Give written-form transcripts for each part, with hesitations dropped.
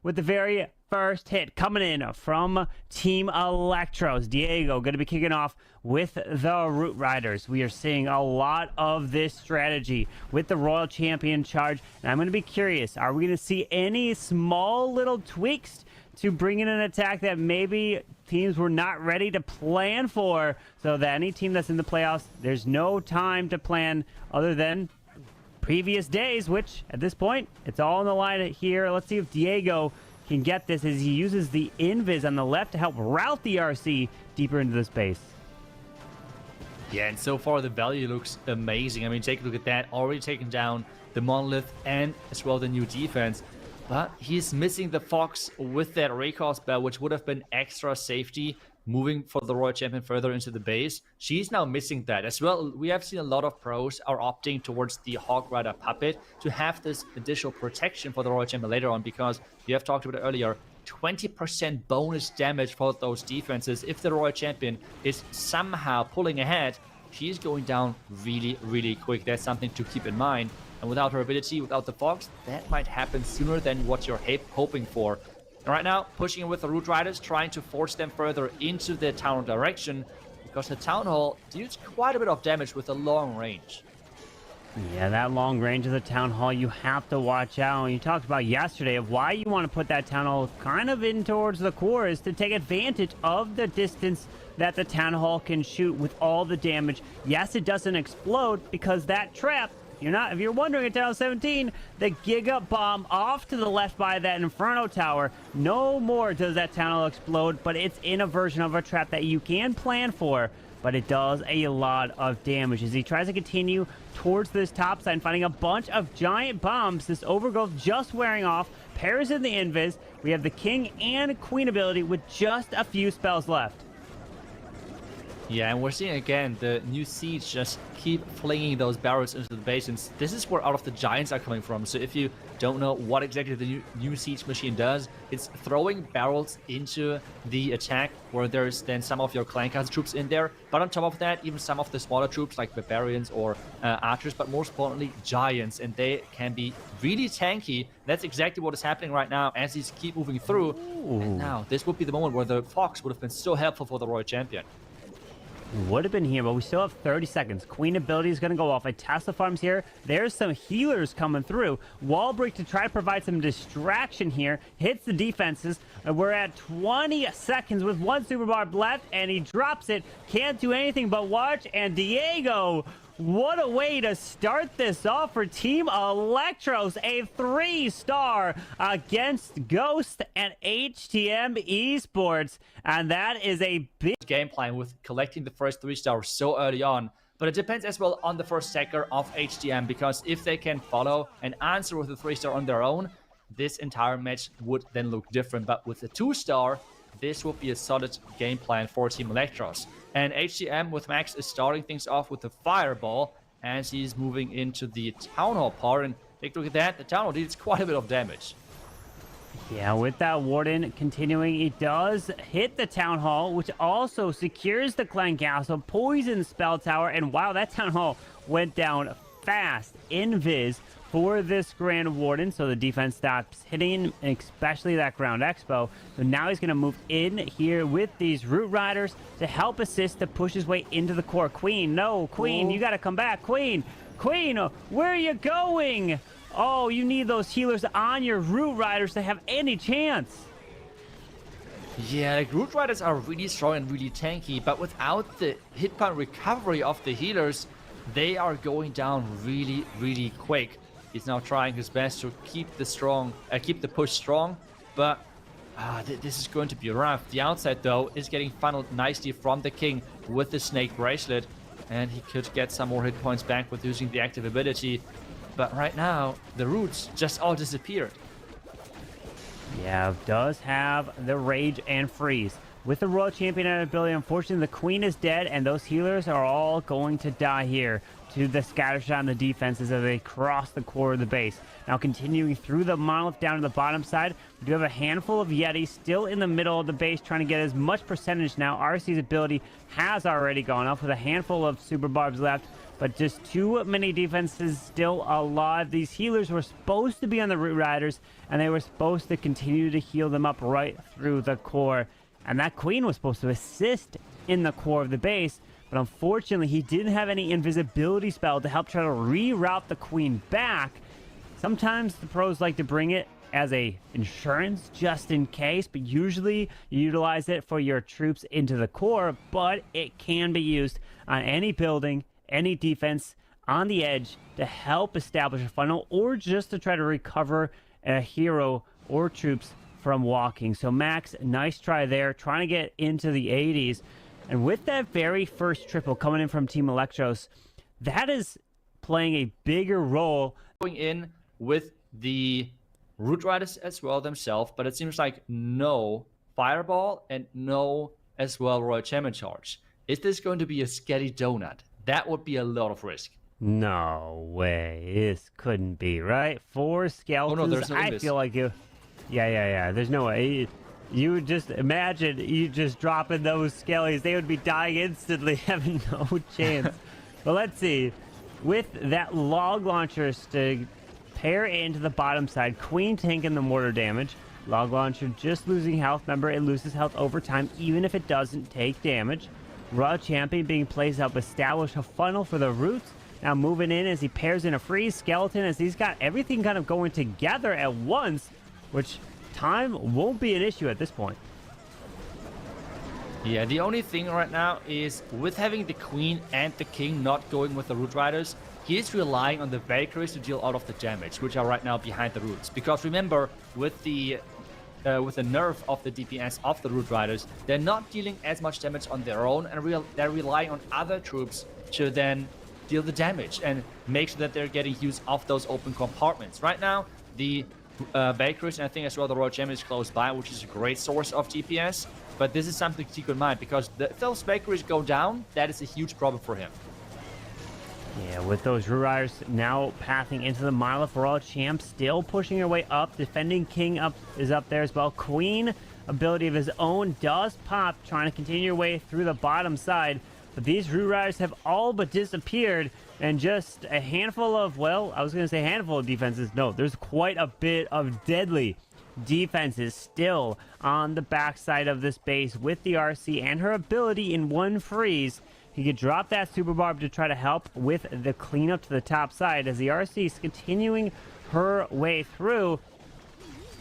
with the very first hit coming in from Team ELEKTROS. Diego going to be kicking off with the Root Riders. We are seeing a lot of this strategy with the Royal Champion charge, and I'm going to be curious, are we going to see any small little tweaks to bring in an attack that maybe teams were not ready to plan for, so that any team that's in the playoffs, there's no time to plan other than previous days, which at this point, it's all on the line here. Let's see if Diego can get this as he uses the invis on the left to help route the RC deeper into the space. Yeah, and so far the value looks amazing. I mean, take a look at that. Already taken down the Monolith and as well the new defense. But he's missing the Fox with that recoil spell, which would have been extra safety moving for the Royal Champion further into the base. She's now missing that as well. We have seen a lot of pros are opting towards the Hawk Rider Puppet to have this additional protection for the Royal Champion later on, because you have talked about it earlier, 20% bonus damage for those defenses. If the Royal Champion is somehow pulling ahead, she's going down really, really quick. That's something to keep in mind. And without her ability, without the Fox, that might happen sooner than what you're hoping for. And right now, pushing in with the Root Riders, trying to force them further into the Town Hall direction, because the Town Hall deals quite a bit of damage with a long range. Yeah, that long range of the Town Hall, you have to watch out. And you talked about yesterday of why you want to put that Town Hall kind of in towards the core is to take advantage of the distance that the Town Hall can shoot with all the damage. Yes, it doesn't explode because that trap, if you're wondering, at Town 17, the Giga Bomb off to the left by that Inferno Tower. No more does that Town Hall explode, but it's in a version of a trap that you can plan for, but it does a lot of damage as he tries to continue towards this top side, finding a bunch of giant bombs. This Overgrowth just wearing off, pairs in the invis. We have the King and Queen ability with just a few spells left. Yeah, and we're seeing again the new Siege just keep flinging those barrels into the base, and this is where all of the Giants are coming from. So if you don't know what exactly the new Siege machine does, it's throwing barrels into the attack where there's then some of your Clancaster troops in there, but on top of that, even some of the smaller troops like Barbarians or Archers, but most importantly Giants, and they can be really tanky. That's exactly what is happening right now as these keep moving through. Ooh. And now this would be the moment where the Fox would have been so helpful for the Royal Champion. Would have been here, but we still have 30 seconds. Queen ability is going to go off. A Tesla farms here. There's some healers coming through. Wall break to try to provide some distraction here. Hits the defenses. We're at 20 seconds with one super barb left, and he drops it. Can't do anything but watch. And Diego, what a way to start this off for Team ELEKTROS. A 3-star against Ghost and HTM eSports. And that is a big game plan with collecting the first 3 stars so early on. But it depends as well on the first sector of HTM, because if they can follow and answer with a 3-star on their own, this entire match would then look different. But with a 2-star, this would be a solid game plan for Team ELEKTROS. And HTM with Max is starting things off with the Fireball as he's moving into the Town Hall part. And take a look at that, the Town Hall deals quite a bit of damage. Yeah, with that Warden continuing, it does hit the Town Hall, which also secures the Clan Castle, poison Spell Tower, and wow, that Town Hall went down fast. Invis for this Grand Warden, so the defense stops hitting, especially that Ground Expo. So now he's going to move in here with these Root Riders to help assist to push his way into the core. Queen, no, Queen, you got to come back. Queen, where are you going? Oh, you need those healers on your Root Riders to have any chance. Yeah, like Root Riders are really strong and really tanky, but without the hit point recovery of the healers, they are going down really, really quick. He's now trying his best to keep the push strong, but this is going to be rough. The outside, though, is getting funneled nicely from the King with the Snake Bracelet, and he could get some more hit points back with using the active ability. But right now, the Roots just all disappeared. Yeah, does have the Rage and Freeze. with the Royal Champion and ability, unfortunately, the Queen is dead, and those healers are all going to die here to the scatter shot and the defenses as they cross the core of the base. Now, continuing through the monolith down to the bottom side, we do have a handful of Yetis still in the middle of the base trying to get as much percentage now. RC's ability has already gone off with a handful of super barbs left, but just too many defenses still alive. These healers were supposed to be on the Root Riders, and they were supposed to continue to heal them up right through the core. And that Queen was supposed to assist in the core of the base, but unfortunately, he didn't have any invisibility spell to help try to reroute the Queen back. Sometimes the pros like to bring it as a insurance just in case, but usually you utilize it for your troops into the core, but it can be used on any building, any defense on the edge to help establish a funnel or just to try to recover a hero or troops from walking. So Max, nice try there, trying to get into the 80s. And with that very first triple coming in from Team ELEKTROS, that is playing a bigger role. Going in with the Root Riders as well themselves, but it seems like no Fireball and no as well Royal Champion Charge. Is this going to be a sketty donut? That would be a lot of risk. No way. This couldn't be, right? 4 skeletons. Oh, no, there's no I feel like you... Yeah. There's no way. You would just imagine you just dropping those skellies. They would be dying instantly, having no chance. But let's see. With that log launcher to pair into the bottom side, Queen tanking the mortar damage. Log launcher just losing health. Remember, it loses health over time, even if it doesn't take damage. Royal Champion being placed to help establish a funnel for the roots. Now moving in as he pairs in a freeze skeleton as he's got everything kind of going together at once, which time won't be an issue at this point. Yeah, the only thing right now is with having the Queen and the King not going with the Root Riders, he is relying on the Valkyries to deal out of the damage, which are right now behind the roots. Because remember, with the nerf of the DPS of the Root Riders, they're not dealing as much damage on their own, and they're relying on other troops to then deal the damage and make sure that they're getting use of those open compartments. Right now, the Valkyries, and I think as well the Royal Champion is close by, which is a great source of DPS. But this is something to keep in mind, because if those Valkyries go down, that is a huge problem for him. Yeah, with those Root Riders now pathing into the monolith, Royal Champ still pushing her way up. Defending King is up there as well. Queen, ability of his own, does pop, trying to continue your way through the bottom side. But these Root Riders have all but disappeared, and just a handful of, well, I was going to say handful of defenses. No, there's quite a bit of deadly defenses still on the backside of this base with the RC and her ability in one freeze. He could drop that super barb to try to help with the cleanup to the top side as the RC is continuing her way through.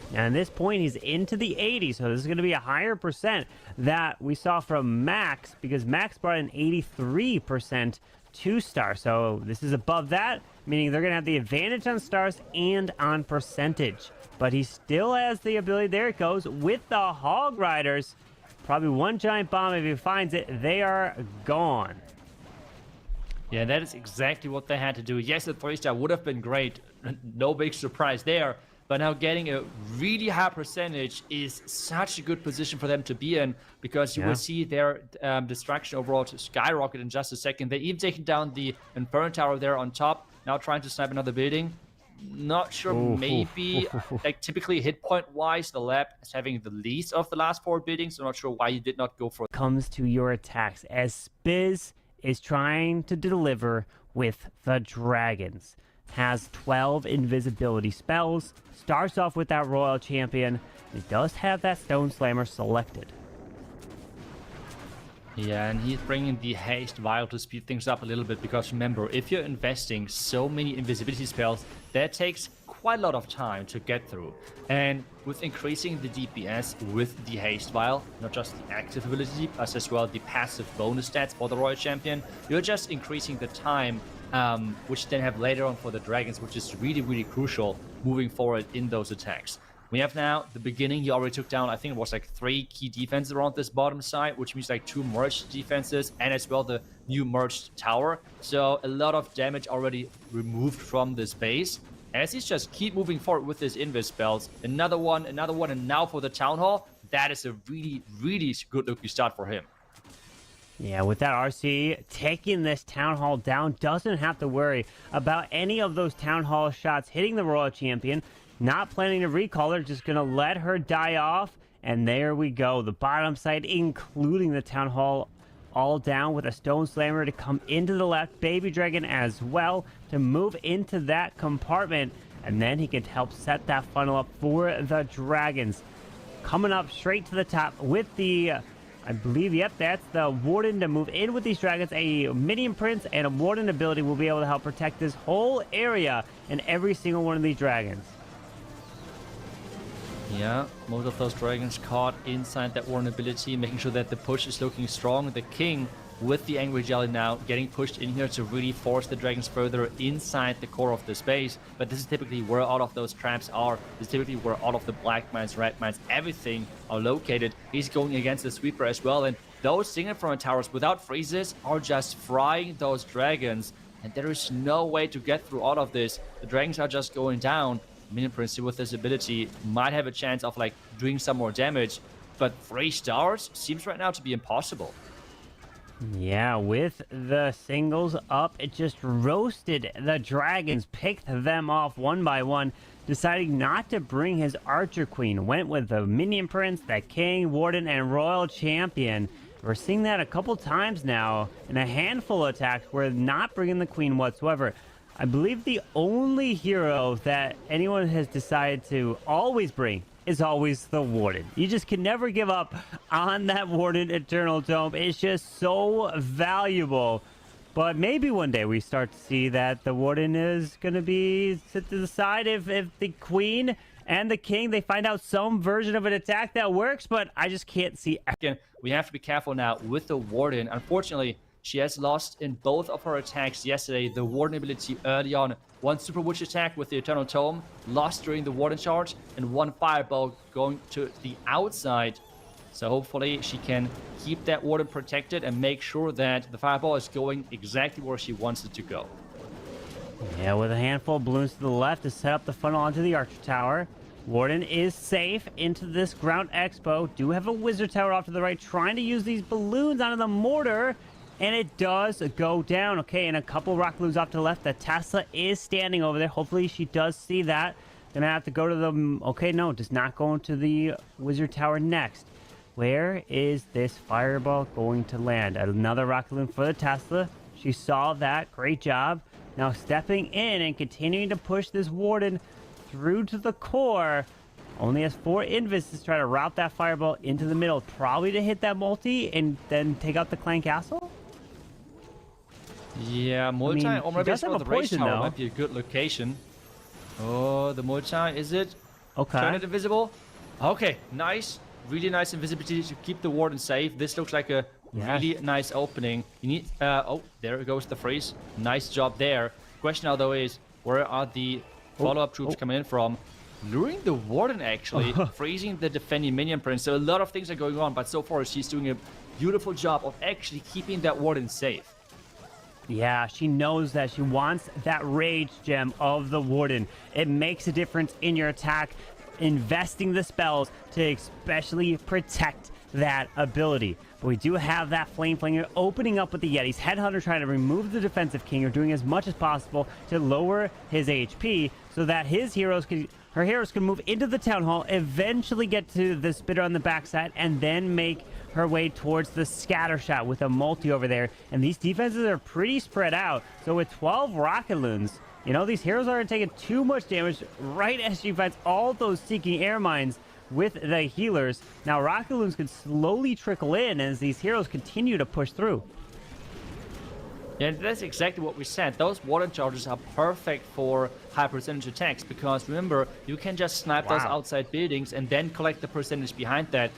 And at this point, he's into the 80s, so this is going to be a higher percent that we saw from Max, because Max brought in 83% 2-star. So this is above that, meaning they're going to have the advantage on stars and on percentage. But he still has the ability, there it goes, with the Hog Riders. Probably one giant bomb, if he finds it, they are gone. Yeah, that is exactly what they had to do. Yes, a 3-star would have been great. No big surprise there. But now getting a really high percentage is such a good position for them to be in, because you will see their destruction overall to skyrocket in just a second. They're even taking down the Inferno Tower there on top, now trying to snipe another building. Not sure, maybe, like typically hit point wise, the lab is having the least of the last 4 buildings, so I'm not sure why you did not go for it. Comes to your attacks as Spiz is trying to deliver with the dragons. Has 12 invisibility spells, starts off with that Royal Champion. He does have that Stone Slammer selected. Yeah, and he's bringing the haste vial to speed things up a little bit, because remember, if you're investing so many invisibility spells, that takes quite a lot of time to get through. And with increasing the DPS with the haste vial, not just the active ability, but as well the passive bonus stats for the Royal Champion, you're just increasing the time which then have later on for the dragons, which is really, really crucial moving forward in those attacks. We have now the beginning. He already took down, I think it was like 3 key defenses around this bottom side, which means like 2 merged defenses and as well the new merged tower. So a lot of damage already removed from this base. As he's just keep moving forward with his invis spells. Another one, and now for the town hall. that is a really good looking start for him. Yeah, with that RC taking this Town Hall down, doesn't have to worry about any of those Town Hall shots hitting the Royal Champion. Not planning to recall her, just going to let her die off. And there we go. The bottom side, including the Town Hall, all down with a Stone Slammer to come into the left. Baby Dragon as well to move into that compartment. And then he can help set that funnel up for the Dragons. Coming up straight to the top with the... I believe, yep, that's the Warden to move in with these Dragons. A Minion Prince and a Warden ability will be able to help protect this whole area and every single one of these Dragons. Yeah, most of those Dragons caught inside that Warden ability, making sure that the push is looking strong. The King with the Angry Jelly now getting pushed in here to really force the Dragons further inside the core of the space. But this is typically where all of those traps are. This is typically where all of the Black Mines, Red Mines, everything are located. He's going against the Sweeper as well. And those single front towers without freezes are just frying those Dragons. And there is no way to get through all of this. The Dragons are just going down. Minion Prince with this ability might have a chance of like doing some more damage. But 3 stars seems right now to be impossible. Yeah, with the singles up, it just roasted the Dragons, picked them off one by one, deciding not to bring his Archer Queen. Went with the Minion Prince, the King, Warden, and Royal Champion. We're seeing that a couple times now in a handful of attacks where not bringing the Queen whatsoever. I believe the only hero that anyone has decided to always bring is always the Warden. You just can never give up on that Warden Eternal Tome. It's just so valuable. But maybe one day we start to see that the Warden is going to be set to the side if the Queen and the King, they find out some version of an attack that works, but I just can't see. Again, we have to be careful now with the Warden. Unfortunately, she has lost in both of her attacks yesterday. The Warden ability early on. One Super Witch attack with the Eternal Tome, lost during the Warden charge, and one Fireball going to the outside. So hopefully she can keep that Warden protected and make sure that the Fireball is going exactly where she wants it to go. Yeah, with a handful of balloons to the left to set up the funnel onto the Archer Tower. Warden is safe into this Ground Expo. Do have a Wizard Tower off to the right, trying to use these balloons onto the mortar. And it does go down. Okay, and a couple rock balloons off to the left. The Tesla is standing over there. Hopefully she does see that. Gonna have to go to the... Okay, no, does not go into the Wizard Tower next. Where is this Fireball going to land? Another rock balloon for the Tesla. She saw that. Great job. Now stepping in and continuing to push this Warden through to the core. Only has 4 invis to try to route that Fireball into the middle. Probably to hit that multi and then take out the Clan Castle. Yeah, multi, I mean, or maybe the Rage poison, Tower though. might be a good location. Oh, the multi, is it? Okay. Turn it invisible. Okay, nice. Really nice invisibility to keep the Warden safe. This looks like a really nice opening. You need... oh, there goes the freeze. Nice job there. Question now, though, is where are the follow-up troops coming in from? Luring the Warden, actually. Freezing the defending Minion Prince. So a lot of things are going on, but so far she's doing a beautiful job of actually keeping that Warden safe. Yeah, she knows that she wants that Rage Gem of the Warden. It makes a difference in your attack, investing the spells to especially protect that ability. But we do have that Flame Flinger opening up with the Yetis. Headhunter trying to remove the defensive King, or doing as much as possible to lower his HP so that his heroes can... Her heroes can move into the Town Hall, eventually get to the Spitter on the backside, and then make her way towards the Scatter Shot with a multi over there. And these defenses are pretty spread out. So with 12 Rocket Loons, you know, these heroes aren't taking too much damage right as she fights all those Seeking Air Mines with the healers. Now Rocket Loons can slowly trickle in as these heroes continue to push through. Yeah, and that's exactly what we said. Those Warden charges are perfect for high percentage attacks because remember, you can just snipe those outside buildings and then collect the percentage behind that.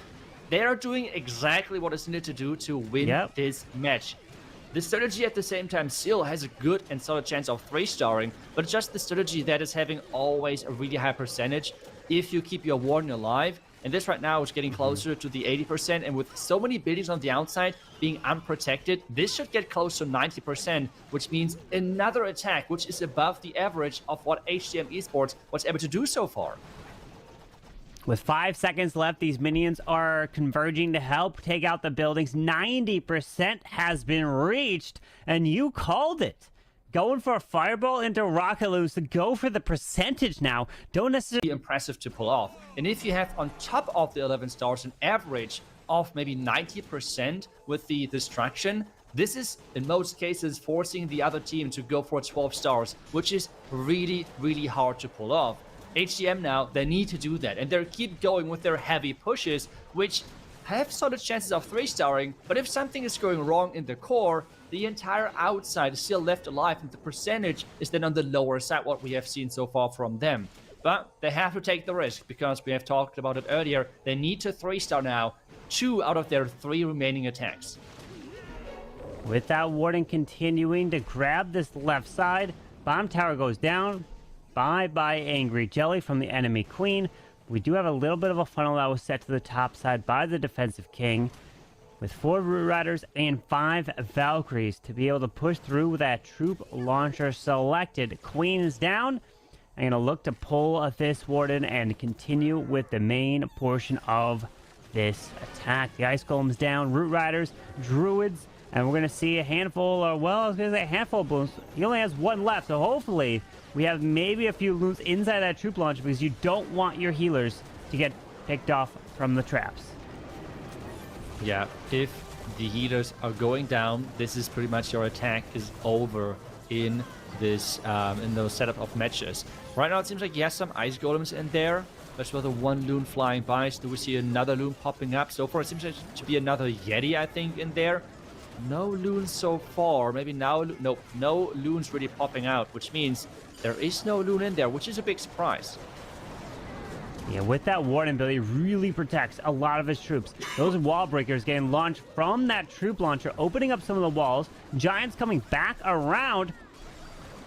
They are doing exactly what is needed to do to win this match. The strategy at the same time still has a good and solid chance of 3-starring, but just the strategy that is having always a really high percentage if you keep your Warden alive. And this right now is getting closer to the 80%, and with so many buildings on the outside being unprotected, this should get close to 90%, which means another attack, which is above the average of what HTM eSports was able to do so far. With 5 seconds left, these minions are converging to help take out the buildings. 90% has been reached, and you called it. Going for a fireball into rocket loose to go for the percentage now. Don't necessarily impressive to pull off. And if you have on top of the 11 stars an average of maybe 90% with the destruction, this is in most cases forcing the other team to go for 12 stars, which is really, really hard to pull off. HTM now, they need to do that, and they keep going with their heavy pushes, which have solid chances of 3-starring, but if something is going wrong in the core, the entire outside is still left alive, and the percentage is then on the lower side, what we have seen so far from them. But they have to take the risk, because we have talked about it earlier, they need to 3-star now 2 out of their 3 remaining attacks. With that Warden continuing to grab this left side, bomb tower goes down. Bye-bye Angry Jelly from the enemy Queen. We do have a little bit of a funnel that was set to the top side by the defensive King, with 4 Root Riders and 5 Valkyries to be able to push through with that troop launcher selected. Queen is down. I'm going to look to pull this Warden and continue with the main portion of this attack. The Ice Golem's down, Root Riders, Druids, and we're going to see a handful, or well, I was going to say a handful of balloons. He only has 1 left, so hopefully we have maybe a few balloons inside that troop launcher, because you don't want your healers to get picked off from the traps. Yeah, if the healers are going down, this is pretty much your attack is over in this in those setup of matches. Right now it seems like he has some Ice Golems in there. There's the 1 loon flying by. So do we see another loon popping up? So far it seems like to be another Yeti, I think, in there. No loons so far. Maybe now, nope, no loons really popping out, which means there is no loon in there, which is a big surprise. Yeah, with that Warden ability, really protects a lot of his troops. Those wall breakers getting launched from that troop launcher, opening up some of the walls. Giants coming back around.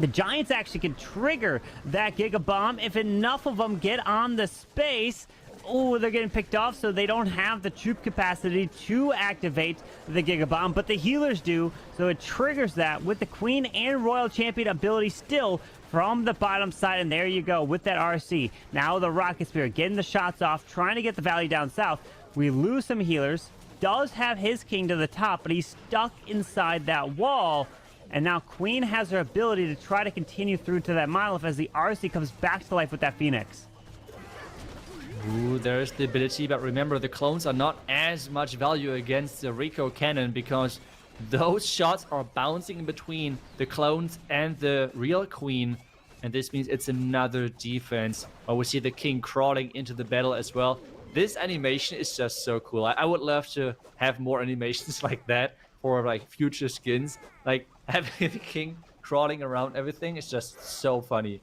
The Giants actually can trigger that Giga Bomb if enough of them get on the space. Oh, they're getting picked off, so they don't have the troop capacity to activate the Giga Bomb, but the healers do, so it triggers that with the Queen and Royal Champion ability still from the bottom side, and there you go with that RC. Now the Rocket Spear getting the shots off, trying to get the Valley down south. We lose some healers. Does have his King to the top, but he's stuck inside that wall. And now Queen has her ability to try to continue through to that monolith as the RC comes back to life with that Phoenix. Ooh, there's the ability, but remember the clones are not as much value against the Rico cannon, because those shots are bouncing in between the clones and the real Queen, and this means it's another defense. We see the King crawling into the battle as well. This animation is just so cool. I would love to have more animations like that for like future skins. Like having the King crawling around everything is just so funny.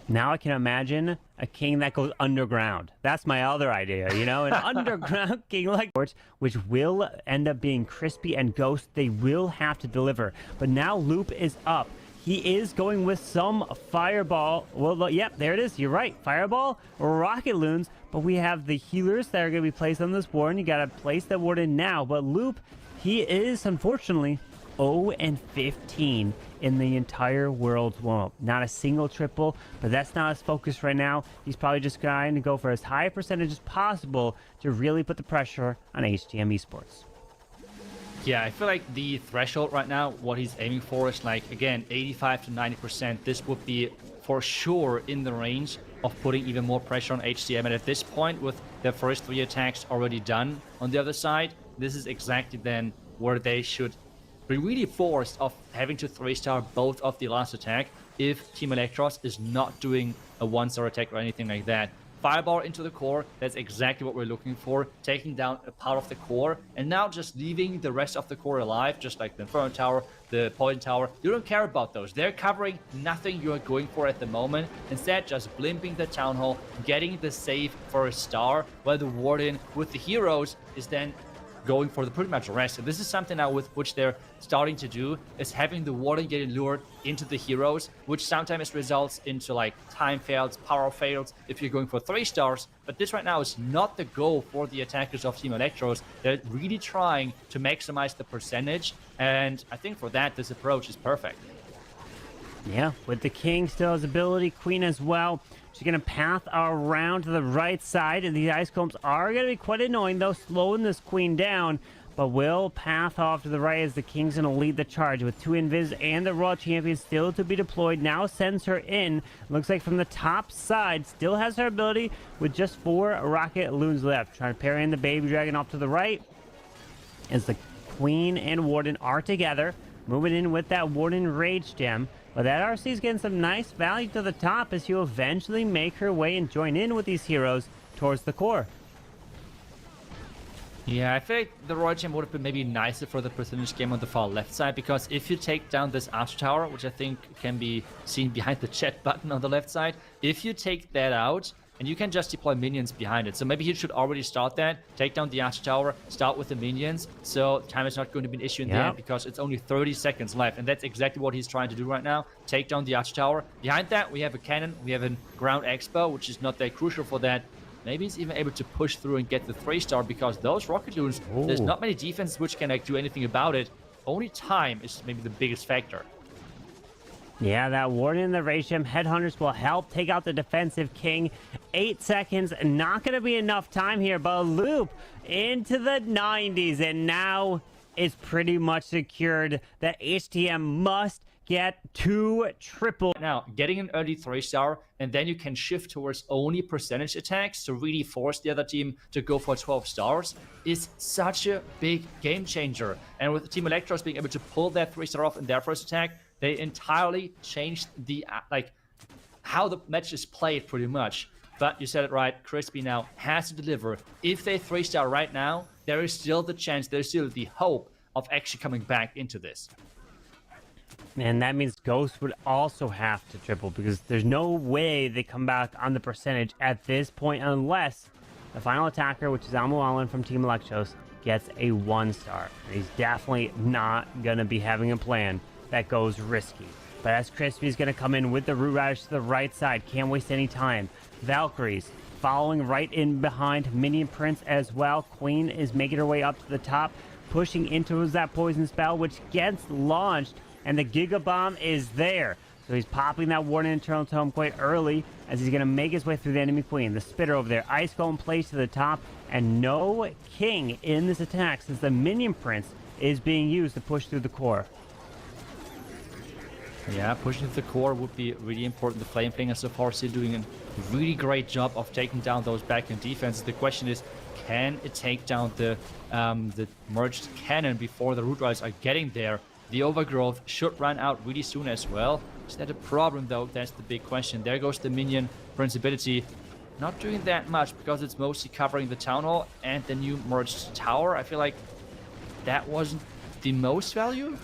Now I can imagine a King that goes underground. That's my other idea, you know? An underground King like Esports, which will end up being Crispy and Ghost. They will have to deliver. But now Loop is up. He is going with some Fireball. Well, yep, there it is. You're right. Fireball, Rocket Loons. But we have the healers that are going to be placed on this Warden. You got to place that Warden now. But Loop, he is, unfortunately, 0-15 in the entire World's warm-up. Not a single triple, but that's not his focus right now. He's probably just trying to go for as high a percentage as possible to really put the pressure on HTM eSports. Yeah, I feel like the threshold right now, what he's aiming for is like, again, 85 to 90%. This would be for sure in the range of putting even more pressure on HTM. And at this point, with their first 3 attacks already done on the other side, this is exactly then where they should be really forced of having to 3-star both of the last attack if Team ELEKTROS is not doing a 1-star attack or anything like that. Fireball into the core, that's exactly what we're looking for, taking down a part of the core, and now just leaving the rest of the core alive, just like the Inferno Tower, the Poison Tower. You don't care about those. They're covering nothing you're going for at the moment. Instead, just blimping the Town Hall, getting the save for a star, while the Warden with the heroes is then going for the pretty much rest. And this is something now with which they're starting to do, is having the Warden getting lured into the heroes, which sometimes results into like time fails, power fails if you're going for 3 stars. But this right now is not the goal for the attackers of Team ELEKTROS. They're really trying to maximize the percentage, and I think for that this approach is perfect. Yeah, with the king still has ability, queen as well. She's going to path around to the right side, and the ice combs are going to be quite annoying, though, slowing this queen down, but will path off to the right as the king's going to lead the charge with 2 invis and the Royal Champion still to be deployed. Now sends her in. Looks like from the top side, still has her ability with just 4 rocket loons left. Trying to parry in the baby dragon off to the right as the queen and warden are together. Moving in with that warden rage gem. But that RC is getting some nice value to the top as she'll eventually make her way and join in with these heroes towards the core. Yeah, I feel like the Royal Gem would have been maybe nicer for the percentage game on the far left side, because if you take down this Archer Tower, which I think can be seen behind the chat button on the left side, if you take that out, and you can just deploy minions behind it. So maybe he should already start that, take down the Archer Tower, start with the minions, so time is not going to be an issue in the end, because it's only 30 seconds left, and that's exactly what he's trying to do right now, take down the Archer Tower. Behind that, we have a cannon, we have a ground expo, which is not that crucial for that. Maybe he's even able to push through and get the 3-star, because those rocket loons, there's not many defenses which can do anything about it. Only time is maybe the biggest factor. Yeah, that warden and the rage gem headhunters will help take out the defensive king. 8 seconds, not going to be enough time here, but a loop into the 90s, and now it's pretty much secured that HTM must get 2 triple. Now, getting an early 3-star, and then you can shift towards only percentage attacks to really force the other team to go for 12 stars is such a big game changer. And with Team ELEKTROS being able to pull that 3-star off in their first attack, they entirely changed the how the match is played pretty much. But you said it right, Crispy now has to deliver. If they 3-star right now, there is still the chance, there's still the hope of actually coming back into this. And that means Ghost would also have to triple, because there's no way they come back on the percentage at this point unless the final attacker, which is Amu Allen from Team ELEKTROS, gets a 1-star. He's definitely not going to be having a plan that goes risky. But as Crispy's going to come in with the Root Riders to the right side, can't waste any time. Valkyries following right in behind, Minion Prince as well. Queen is making her way up to the top, pushing into that poison spell, which gets launched, and the Giga Bomb is there. So he's popping that Warden Internal Tome quite early as he's going to make his way through the enemy queen. The Spitter over there, Ice Golem placed to the top, and no king in this attack since the Minion Prince is being used to push through the core. Yeah, pushing to the core would be really important. The Flame Flinger so far still doing a really great job of taking down those back-end defenses. The question is, can it take down the merged cannon before the Root Riders are getting there? The Overgrowth should run out really soon as well. Is that a problem though? That's the big question. There goes the Minion Prince ability. Not doing that much because it's mostly covering the Town Hall and the new merged tower. I feel like that wasn't the most value.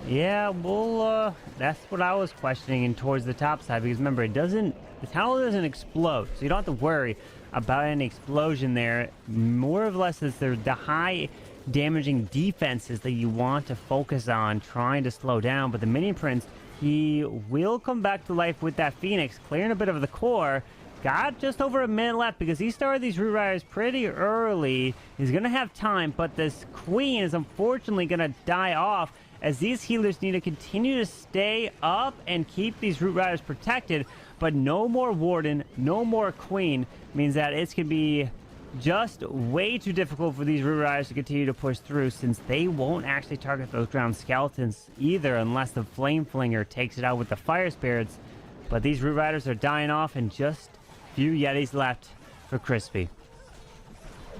Yeah, well, that's what I was questioning in towards the top side, because remember, the Town Hall doesn't explode, so you don't have to worry about any explosion there. More or less, it's the high damaging defenses that you want to focus on trying to slow down. But the Minion Prince, he will come back to life with that Phoenix, clearing a bit of the core. Got just over a minute left because he started these Root Riders pretty early. He's going to have time, but this Queen is unfortunately going to die off as these healers need to continue to stay up and keep these Root Riders protected. But no more Warden, no more Queen means that it's going to be just way too difficult for these Root Riders to continue to push through, since they won't actually target those ground skeletons either unless the Flame Flinger takes it out with the Fire Spirits. But these Root Riders are dying off, and just few Yetis left for Crispy.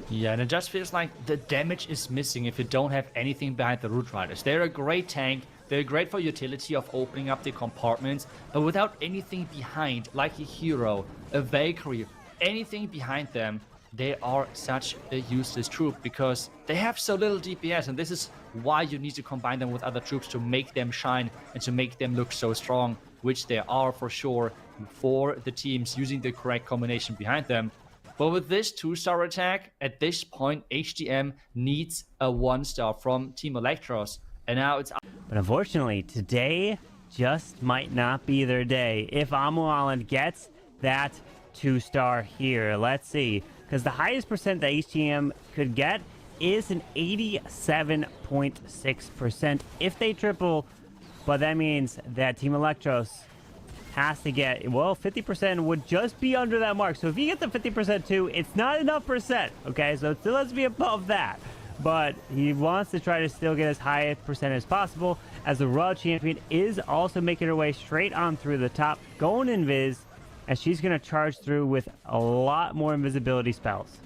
Yeah, and it just feels like the damage is missing if you don't have anything behind the Root Riders. They're a great tank, they're great for utility of opening up the compartments, but without anything behind, like a hero, a Valkyrie, anything behind them, they are such a useless troop because they have so little DPS, and this is why you need to combine them with other troops to make them shine and to make them look so strong, which they are for sure for the teams using the correct combination behind them. But with this 2-star attack, at this point, HTM needs a 1-star from Team ELEKTROS, and now it's... But unfortunately, today just might not be their day. If Amu Island gets that 2-star here, let's see, because the highest percent that HTM could get is an 87.6%. If they triple, but that means that Team ELEKTROS has to get, well, 50% would just be under that mark. So if you get the 50% too, it's not enough percent, okay? So it still has to be above that. But he wants to try to still get as high a percent as possible, as the Raw Champion is also making her way straight on through the top, going invis, as she's going to charge through with a lot more invisibility spells.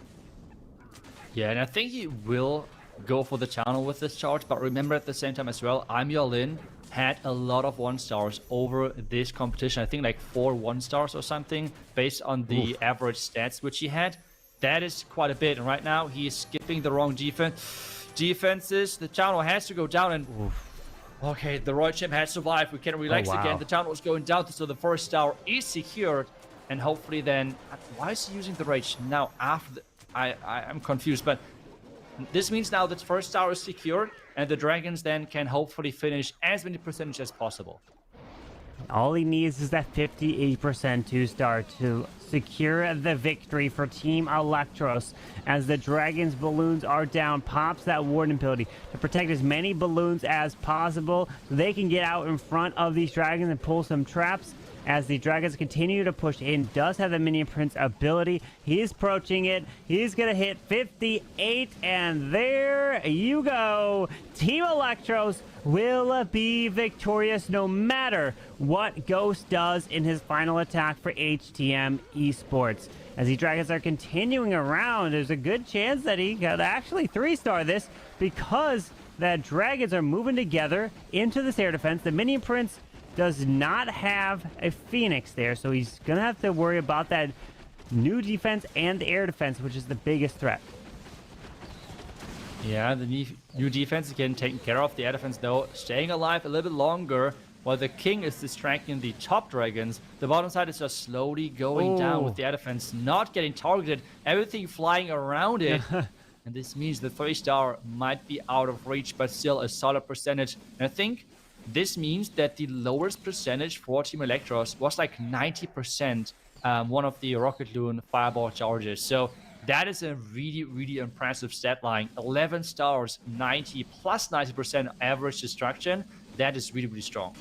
Yeah, and I think he will go for the channel with this charge, but remember at the same time as well, I'm Your Lin had a lot of 1-stars over this competition. I think like 4 1-stars or something based on the average stats which he had. That is quite a bit, and right now he's skipping the wrong defenses. The channel has to go down, and okay, the Royal Champ has survived. We can relax again. The channel is going down, so the first star is secured, and hopefully then, why is he using the rage now after the, I'm confused, but this means now that first star is secured, and the Dragons then can hopefully finish as many percentage as possible. All he needs is that 58% 2-star to secure the victory for Team ELEKTROS. As the Dragons balloons are down, pops that Warden ability to protect as many balloons as possible so they can get out in front of these Dragons and pull some traps. As the Dragons continue to push in, does have the Minion Prince ability. He's approaching it. He's going to hit 58, and there you go. Team ELEKTROS will be victorious no matter what Ghost does in his final attack for HTM eSports. As the Dragons are continuing around, there's a good chance that he could actually 3-star this, because the Dragons are moving together into this air defense. The Minion Prince does not have a Phoenix there, so he's gonna have to worry about that new defense and the air defense, which is the biggest threat. Yeah, the new defense is getting taken care of. The air defense, though, staying alive a little bit longer, while the King is distracting the top Dragons. The bottom side is just slowly going down, with the air defense not getting targeted, everything flying around it. And this means the 3-star might be out of reach, but still a solid percentage. And I think this means that the lowest percentage for Team ELEKTROS was like 90%, one of the Rocket Loon Fireball charges. So that is a really, really impressive stat line. 11 stars, 90 plus 90% average destruction. That is really, really strong.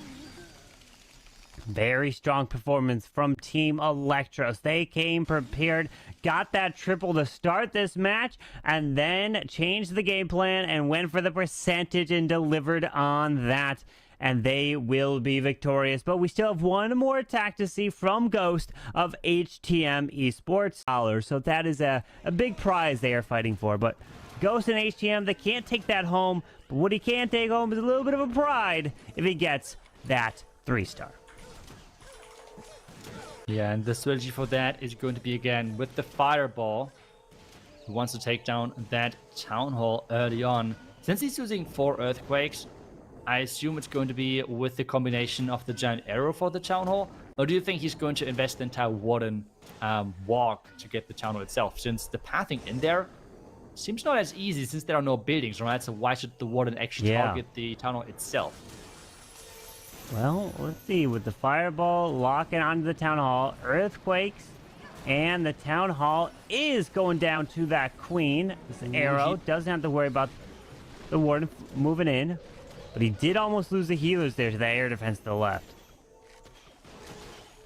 Very strong performance from Team ELEKTROS. They came prepared, got that triple to start this match, and then changed the game plan and went for the percentage and delivered on that. And they will be victorious. But we still have one more attack to see from Ghost of HTM eSports. So that is a big prize they are fighting for. But Ghost and HTM, they can't take that home. But what he can take home is a little bit of a pride if he gets that 3-star. Yeah, and the strategy for that is going to be, again, with the Fireball. He wants to take down that Town Hall early on. Since he's using 4 Earthquakes, I assume it's going to be with the combination of the Giant Arrow for the Town Hall. Or do you think he's going to invest the entire Warden walk to get the Town Hall itself? Since the pathing in there seems not as easy since there are no buildings, right? So why should the Warden actually target the Town Hall itself? Well, let's see. With the Fireball locking onto the Town Hall, Earthquakes, and the Town Hall is going down to that Queen. This Arrow doesn't have to worry about the Warden moving in. But he did almost lose the healers there to that air defense to the left.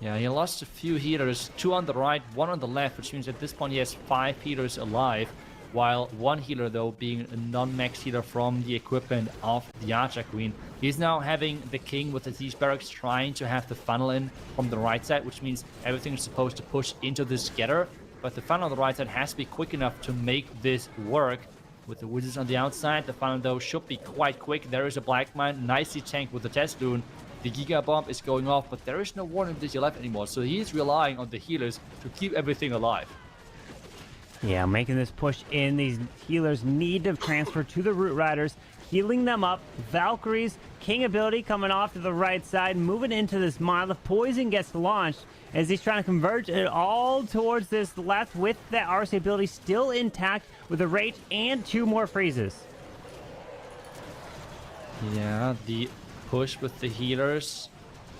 Yeah, he lost a few healers, 2 on the right, 1 on the left, which means at this point he has 5 healers alive, while 1 healer, though, being a non-max healer from the equipment of the Archer Queen. He's now having the King with the Siege Barracks trying to have the funnel in from the right side, which means everything is supposed to push into the scatter, but the funnel on the right side has to be quick enough to make this work. With the Wizards on the outside, the funnel, though, should be quite quick. There is a Black Mine, nicely tanked with the Test Loon. The Giga Bomb is going off, but there is no Warden Ability left anymore, so he is relying on the healers to keep everything alive. Yeah, making this push in. These healers need to transfer to the Root Riders, healing them up. Valkyrie's King ability coming off to the right side, moving into this mile. The Poison gets launched as he's trying to converge it all towards this left with that RC ability still intact with a Rage and 2 more freezes. Yeah, the push with the healers.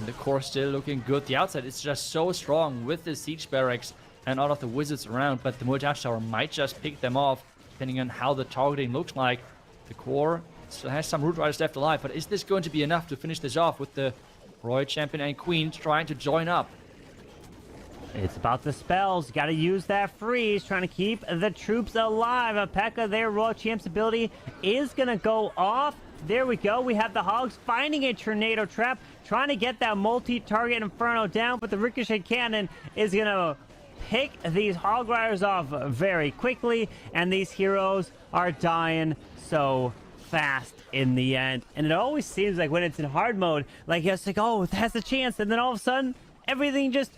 The core still looking good. The outside is just so strong with the Siege Barracks and all of the Wizards around, but the Multi-Tower might just pick them off depending on how the targeting looks like. The core Still has some Root Riders left alive, but is this going to be enough to finish this off with the Royal Champion and Queen trying to join up? It's about the spells. Got to use that freeze, trying to keep the troops alive. Pekka, their Royal Champ's ability is going to go off. There we go. We have the Hogs finding a tornado trap, trying to get that multi-target Inferno down, but the Ricochet Cannon is going to pick these Hog Riders off very quickly, and these heroes are dying so fast in the end. And it always seems like when it's in hard mode, like it's like, oh, it has a chance, and then all of a sudden, everything just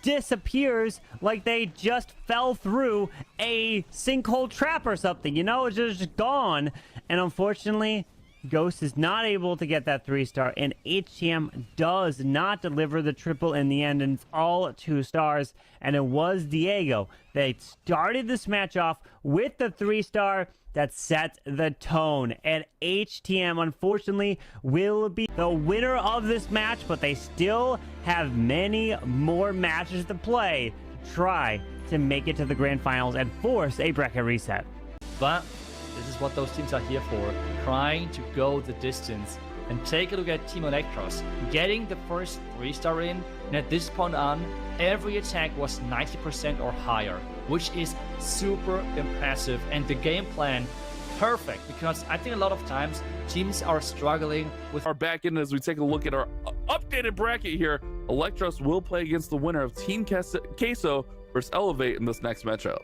disappears like they just fell through a sinkhole trap or something, you know? It's just gone. And unfortunately, Ghost is not able to get that 3-star, and HTM does not deliver the triple in the end, and it's all 2 stars. And it was Diego that started this match off with the 3-star that set the tone. And HTM, unfortunately, will be the winner of this match, but they still have many more matches to play to try to make it to the grand finals and force a bracket reset. But this is what those teams are here for, trying to go the distance. And take a look at Team ELEKTROS, getting the first 3-star in, and at this point on, every attack was 90% or higher, which is super impressive. And the game plan, perfect, because I think a lot of times teams are struggling with our back end. As we take a look at our updated bracket here, ELEKTROS will play against the winner of Team Queso versus Elevate in this next matchup.